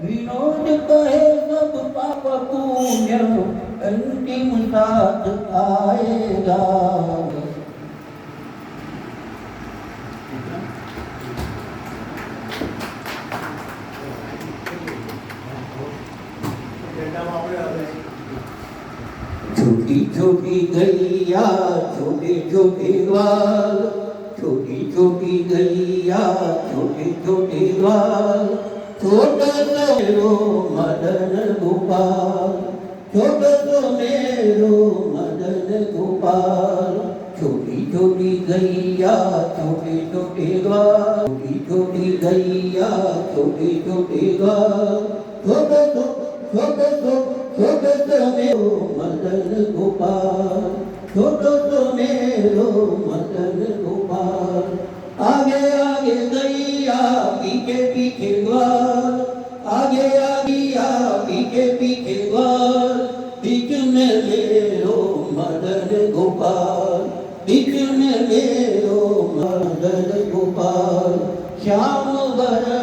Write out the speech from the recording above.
विनोद कहे सब पाप पुण्य अंतिम साथ आएगा। छोटी छोटी गैया छोटे छोटे ग्वाल, छोटी छोटी गैया छोटे छोटे ग्वाल, छोटा सा मेरो मदन गोपाल, छोटा सा मेरो मदन गोपाल। छोटी छोटी गैया छोटे छोटे ग्वाल, छोटी छोटी गैया छोटे छोटे ग्वाल, छोटा छोटा छोटा सा मेरो मदन गोपाल, छोटा सा मेरो मदन गोपाल। आगे आगे गैया पीछे पीछे ग्वाल, आगे आगे पीछे पीछे ग्वाल, बीच में मेरो मदन गोपाल, बीच में मेरो मदन गोपाल। श्याम वर